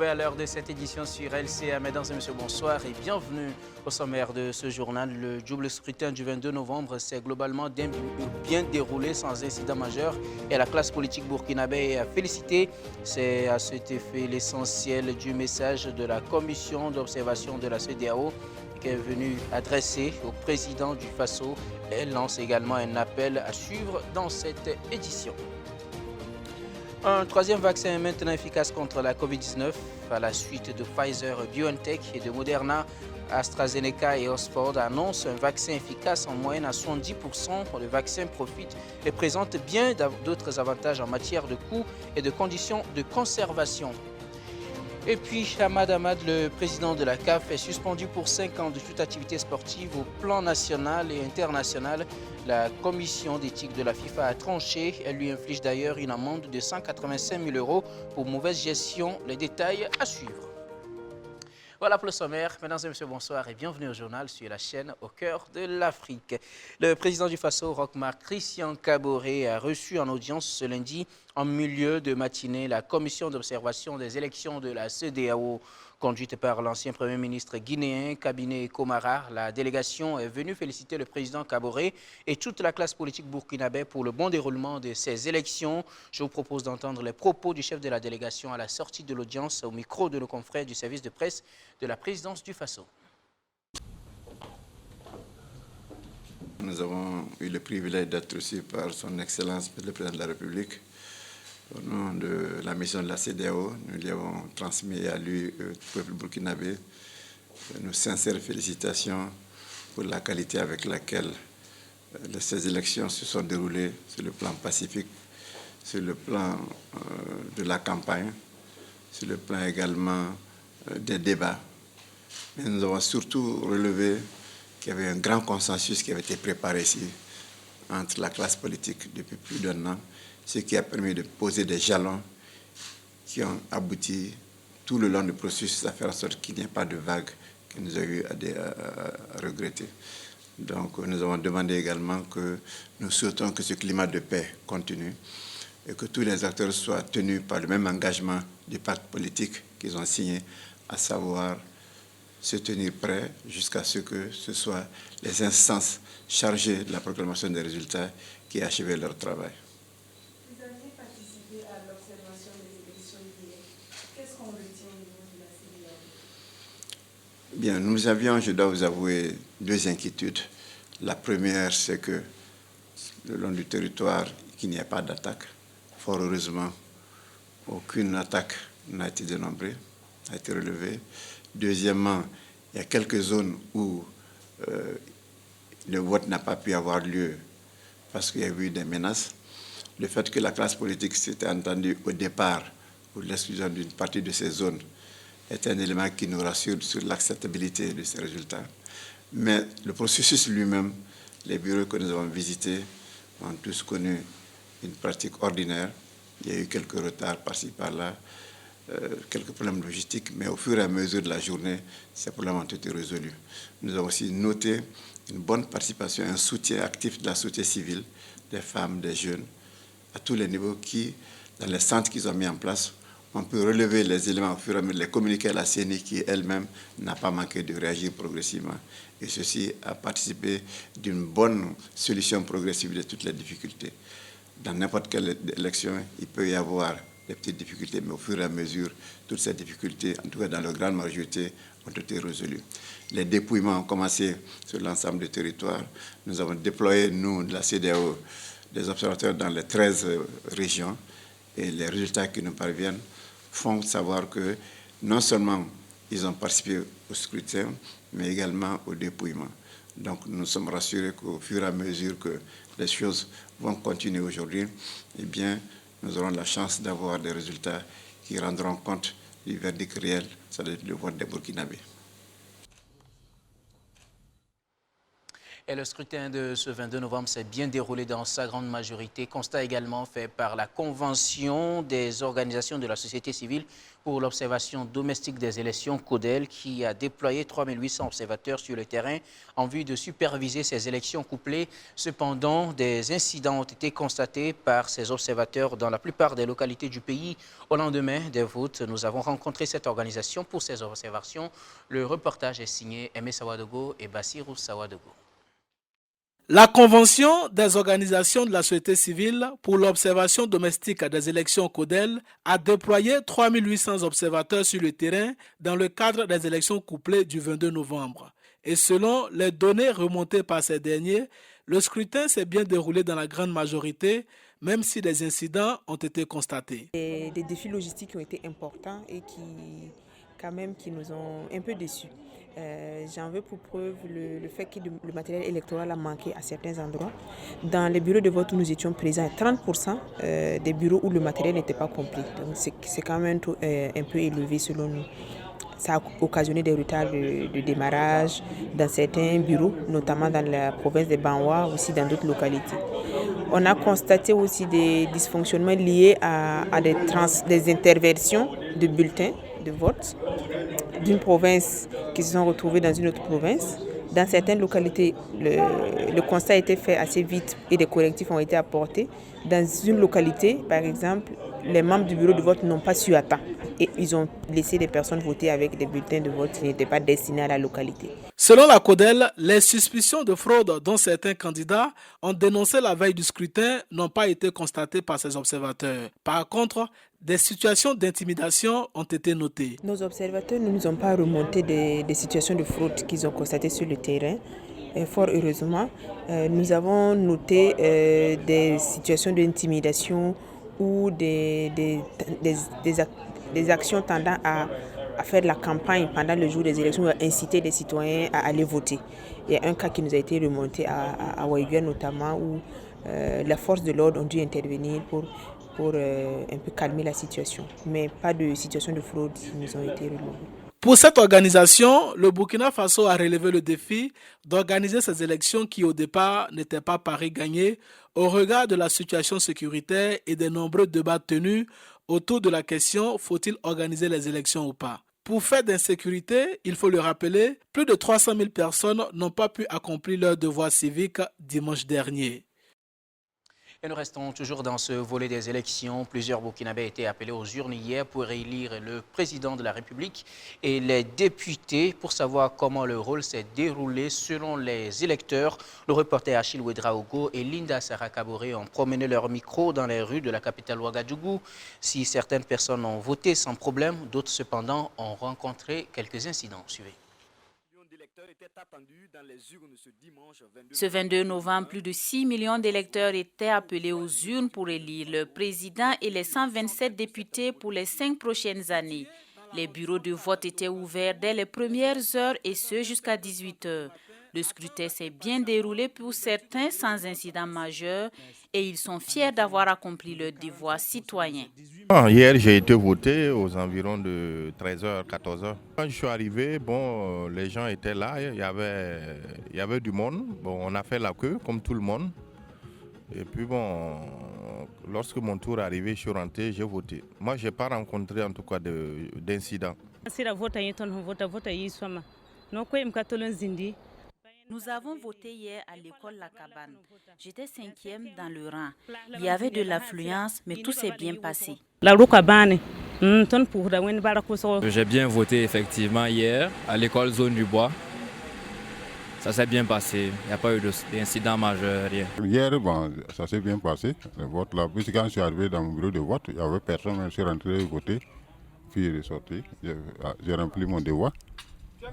retrouvés à l'heure de cette édition sur LCA. Mesdames et messieurs, bonsoir et bienvenue au sommaire de ce journal. Le double scrutin du 22 novembre s'est globalement bien déroulé sans incident majeur et la classe politique burkinabé est félicitée. C'est à cet effet l'essentiel du message de la commission d'observation de la CEDEAO qui est venue adresser au président du Faso. Elle lance également un appel à suivre dans cette édition. Un troisième vaccin est maintenant efficace contre la COVID-19 à la suite de Pfizer-BioNTech et de Moderna. AstraZeneca et Oxford annoncent un vaccin efficace en moyenne à 70%. Le vaccin profite et présente bien d'autres avantages en matière de coûts et de conditions de conservation. Et puis, Ahmad Ahmad, le président de la CAF, est suspendu pour 5 ans de toute activité sportive au plan national et international. La commission d'éthique de la FIFA a tranché. Elle lui inflige d'ailleurs une amende de 185 000 € pour mauvaise gestion. Les détails à suivre. Voilà pour le sommaire. Mesdames et messieurs, bonsoir et bienvenue au journal sur la chaîne Au cœur de l'Afrique. Le président du Faso, Roch-Marc Christian Kaboré, a reçu en audience ce lundi, en milieu de matinée, la commission d'observation des élections de la CEDEAO, conduite par l'ancien Premier ministre guinéen, Cabinet Komara. La délégation est venue féliciter le président Kaboré et toute la classe politique burkinabé pour le bon déroulement de ces élections. Je vous propose d'entendre les propos du chef de la délégation à la sortie de l'audience au micro de nos confrères du service de presse de la présidence du Faso. Nous avons eu le privilège d'être reçus par son Excellence le Président de la République. Au nom de la mission de la CEDEAO, nous lui avons transmis à lui, au peuple burkinabé, nos sincères félicitations pour la qualité avec laquelle ces élections se sont déroulées sur le plan pacifique, sur le plan de la campagne, sur le plan également des débats. Mais nous avons surtout relevé qu'il y avait un grand consensus qui avait été préparé ici entre la classe politique depuis plus d'un an, ce qui a permis de poser des jalons qui ont abouti tout le long du processus à faire en sorte qu'il n'y ait pas de vagues que nous avons eu à regretter. Donc nous avons demandé également que nous souhaitons que ce climat de paix continue et que tous les acteurs soient tenus par le même engagement du pacte politique qu'ils ont signé, à savoir se tenir prêts jusqu'à ce que ce soit les instances chargées de la proclamation des résultats qui aient achevé leur travail. Vous aviez participé à l'observation des élections d'hier. Qu'est-ce qu'on retient au niveau de la CEDEAO? Bien, nous avions, je dois vous avouer, deux inquiétudes. La première, c'est que le long du territoire, qu'il n'y ait pas d'attaque. Fort heureusement, aucune attaque n'a été dénombrée, n'a été relevée. Deuxièmement, il y a quelques zones où le vote n'a pas pu avoir lieu parce qu'il y a eu des menaces. Le fait que la classe politique s'était entendue au départ pour l'exclusion d'une partie de ces zones est un élément qui nous rassure sur l'acceptabilité de ces résultats. Mais le processus lui-même, les bureaux que nous avons visités ont tous connu une pratique ordinaire. Il y a eu quelques retards par-ci, par-là, quelques problèmes logistiques, mais au fur et à mesure de la journée, ces problèmes ont été résolus. Nous avons aussi noté une bonne participation, un soutien actif de la société civile, des femmes, des jeunes, à tous les niveaux qui, dans les centres qu'ils ont mis en place, on peut relever les éléments au fur et à mesure, les communiquer à la CENI qui elle-même n'a pas manqué de réagir progressivement. Et ceci a participé d'une bonne solution progressive de toutes les difficultés. Dans n'importe quelle élection, il peut y avoir des petites difficultés, mais au fur et à mesure, toutes ces difficultés, en tout cas dans leur grande majorité, ont été résolues. Les dépouillements ont commencé sur l'ensemble du territoire. Nous avons déployé, nous, de la CEDEAO, des observateurs dans les 13 régions, et les résultats qui nous parviennent font savoir que non seulement ils ont participé au scrutin, mais également au dépouillement. Donc nous sommes rassurés qu'au fur et à mesure que les choses vont continuer aujourd'hui, eh bien, nous aurons la chance d'avoir des résultats qui rendront compte du verdict réel, c'est-à-dire le vote des Burkinabés. Et le scrutin de ce 22 novembre s'est bien déroulé dans sa grande majorité. Constat également fait par la Convention des organisations de la société civile pour l'observation domestique des élections, CODEL, qui a déployé 3800 observateurs sur le terrain en vue de superviser ces élections couplées. Cependant, des incidents ont été constatés par ces observateurs dans la plupart des localités du pays. Au lendemain des votes, nous avons rencontré cette organisation pour ces observations. Le reportage est signé Aimé Sawadogo et Bassirou Sawadogo. La Convention des organisations de la société civile pour l'observation domestique des élections CODEL a déployé 3800 observateurs sur le terrain dans le cadre des élections couplées du 22 novembre. Et selon les données remontées par ces derniers, le scrutin s'est bien déroulé dans la grande majorité, même si des incidents ont été constatés. Des défis logistiques ont été importants et qui nous ont un peu déçus. J'en veux pour preuve le fait que le matériel électoral a manqué à certains endroits. Dans les bureaux de vote où nous étions présents, 30% des bureaux où le matériel n'était pas complet. Donc c'est quand même un peu élevé selon nous. Ça a occasionné des retards de démarrage dans certains bureaux, notamment dans la province de Banwa, aussi dans d'autres localités. On a constaté aussi des dysfonctionnements liés à des interversions de bulletins de vote d'une province qui se sont retrouvés dans une autre province. Dans certaines localités, le constat a été fait assez vite et des correctifs ont été apportés. Dans une localité, par exemple, les membres du bureau de vote n'ont pas su à temps et ils ont laissé des personnes voter avec des bulletins de vote qui n'étaient pas destinés à la localité. Selon la CODEL, les suspicions de fraude dont certains candidats ont dénoncé la veille du scrutin n'ont pas été constatées par ces observateurs. Par contre, des situations d'intimidation ont été notées. Nos observateurs ne nous ont pas remonté des situations de fraude qu'ils ont constatées sur le terrain. Et fort heureusement, nous avons noté des situations d'intimidation ou des actions tendant à faire de la campagne pendant le jour des élections, à inciter les citoyens à aller voter. Il y a un cas qui nous a été remonté à Waïguia notamment, où la force de l'ordre ont dû intervenir pour un peu calmer la situation. Mais pas de situation de fraude qui nous ont été relevées. Pour cette organisation, le Burkina Faso a relevé le défi d'organiser ces élections qui au départ n'étaient pas pari gagnées au regard de la situation sécuritaire et des nombreux débats tenus autour de la question « faut-il organiser les élections ou pas ?» Pour fait d'insécurité, il faut le rappeler, plus de 300 000 personnes n'ont pas pu accomplir leur devoir civique dimanche dernier. Et nous restons toujours dans ce volet des élections. Plusieurs Burkinabés étaient appelés aux urnes hier pour élire le président de la République et les députés pour savoir comment le rôle s'est déroulé selon les électeurs. Le reporter Achille Ouedraogo et Linda Sarah Kaboré ont promené leur micro dans les rues de la capitale Ouagadougou. Si certaines personnes ont voté sans problème, d'autres cependant ont rencontré quelques incidents. Suivez. Ce 22 novembre, plus de 6 millions d'électeurs étaient appelés aux urnes pour élire le président et les 127 députés pour les 5 prochaines années. Les bureaux de vote étaient ouverts dès les premières heures et ce jusqu'à 18 heures. Le scrutin s'est bien déroulé pour certains sans incident majeur et ils sont fiers d'avoir accompli leur devoir citoyen. Hier, j'ai été voté aux environs de 13h, 14h. Quand je suis arrivé, les gens étaient là, il y avait du monde. On a fait la queue comme tout le monde. Et puis lorsque mon tour est arrivé, je suis rentré, j'ai voté. Moi, je n'ai pas rencontré en tout cas d'incident. Nous avons voté hier à l'école La Cabane. J'étais 5e dans le rang. Il y avait de l'affluence, mais tout s'est bien passé. J'ai bien voté effectivement hier à l'école Zone du Bois. Ça s'est bien passé. Il n'y a pas eu d'incident majeur, rien. Hier, ça s'est bien passé, le vote là. Puis quand je suis arrivé dans mon bureau de vote, il n'y avait personne. Je suis rentré voter, puis il est sorti. J'ai rempli mon devoir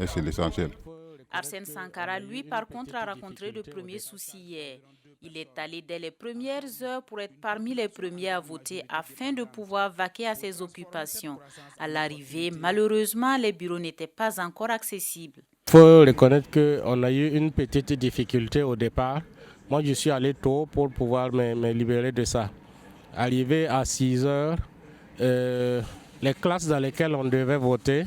et c'est l'essentiel. Arsène Sankara, lui, par contre, a rencontré de premiers soucis hier. Il est allé dès les premières heures pour être parmi les premiers à voter afin de pouvoir vaquer à ses occupations. À l'arrivée, malheureusement, les bureaux n'étaient pas encore accessibles. Il faut reconnaître qu'on a eu une petite difficulté au départ. Moi, je suis allé tôt pour pouvoir me libérer de ça. Arrivé à 6 heures, les classes dans lesquelles on devait voter,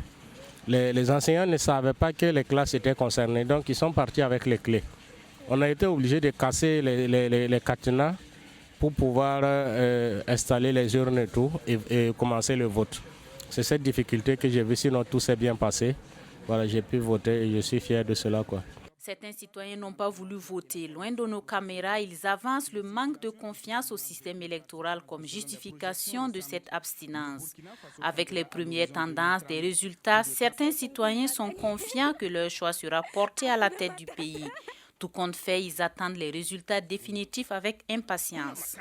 les enseignants ne savaient pas que les classes étaient concernées, donc ils sont partis avec les clés. On a été obligé de casser les cadenas pour pouvoir installer les urnes et tout et commencer le vote. C'est cette difficulté que j'ai vue, sinon tout s'est bien passé. Voilà, j'ai pu voter et je suis fier de cela, quoi. Certains citoyens n'ont pas voulu voter. Loin de nos caméras, ils avancent le manque de confiance au système électoral comme justification de cette abstinence. Avec les premières tendances des résultats, certains citoyens sont confiants que leur choix sera porté à la tête du pays. Tout compte fait, ils attendent les résultats définitifs avec impatience.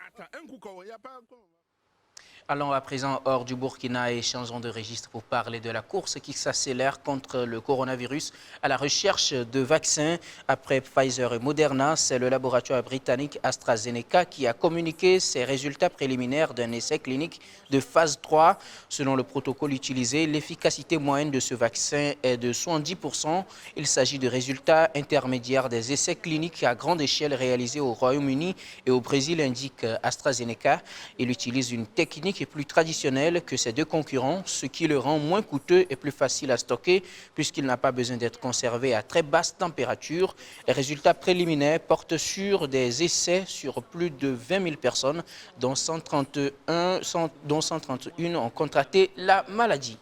Allons à présent hors du Burkina et changeons de registre pour parler de la course qui s'accélère contre le coronavirus à la recherche de vaccins. Après Pfizer et Moderna, c'est le laboratoire britannique AstraZeneca qui a communiqué ses résultats préliminaires d'un essai clinique de phase 3. Selon le protocole utilisé, l'efficacité moyenne de ce vaccin est de 70%. Il s'agit de résultats intermédiaires des essais cliniques à grande échelle réalisés au Royaume-Uni et au Brésil, indique AstraZeneca. Il utilise une technique est plus traditionnel que ses deux concurrents, ce qui le rend moins coûteux et plus facile à stocker puisqu'il n'a pas besoin d'être conservé à très basse température. Les résultats préliminaires portent sur des essais sur plus de 20 000 personnes, dont 131 ont contracté la maladie.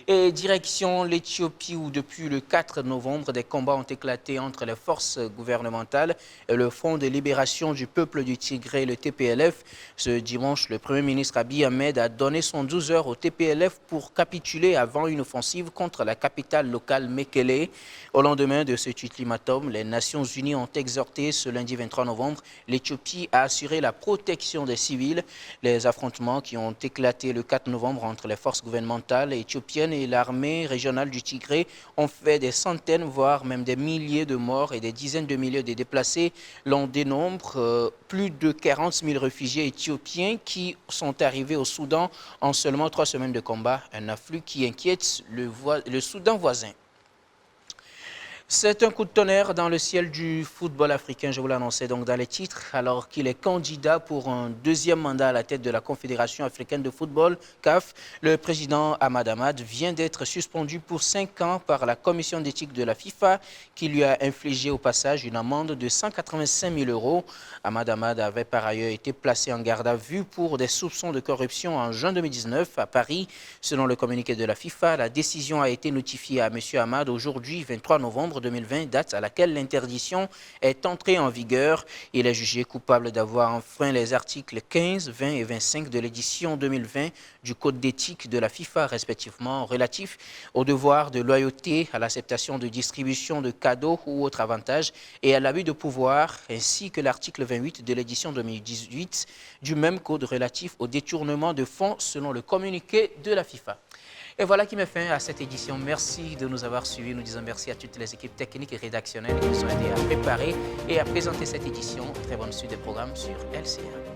Et direction l'Éthiopie où depuis le 4 novembre, des combats ont éclaté entre les forces gouvernementales et le Front de libération du peuple du Tigré, le TPLF. Ce dimanche, le Premier ministre Abiy Ahmed a donné son 12 heures au TPLF pour capituler avant une offensive contre la capitale locale Mekele. Au lendemain de cet ultimatum, les Nations Unies ont exhorté ce lundi 23 novembre l'Éthiopie à assurer la protection des civils. Les affrontements qui ont éclaté le 4 novembre entre les forces gouvernementales éthiopiennes et l'armée régionale du Tigré ont fait des centaines, voire même des milliers de morts et des dizaines de milliers de déplacés. L'on dénombre plus de 40 000 réfugiés éthiopiens qui sont arrivés au Soudan en seulement 3 semaines de combat, un afflux qui inquiète le Soudan voisin. C'est un coup de tonnerre dans le ciel du football africain, je vous l'annonçais donc dans les titres, alors qu'il est candidat pour un deuxième mandat à la tête de la Confédération africaine de football, CAF. Le président Ahmad Ahmad vient d'être suspendu pour 5 ans par la commission d'éthique de la FIFA qui lui a infligé au passage une amende de 185 000 €. Ahmad Ahmad avait par ailleurs été placé en garde à vue pour des soupçons de corruption en juin 2019 à Paris. Selon le communiqué de la FIFA, la décision a été notifiée à M. Ahmad aujourd'hui, 23 novembre 2020, date à laquelle l'interdiction est entrée en vigueur. Il est jugé coupable d'avoir enfreint les articles 15, 20 et 25 de l'édition 2020 du Code d'éthique de la FIFA, respectivement relatifs au devoir de loyauté, à l'acceptation de distribution de cadeaux ou autres avantages et à l'abus de pouvoir, ainsi que l'article 28 de l'édition 2018 du même code relatif au détournement de fonds selon le communiqué de la FIFA. Et voilà qui met fin à cette édition. Merci de nous avoir suivis. Nous disons merci à toutes les équipes techniques et rédactionnelles qui nous ont aidés à préparer et à présenter cette édition. Très bonne suite des programmes sur LCA.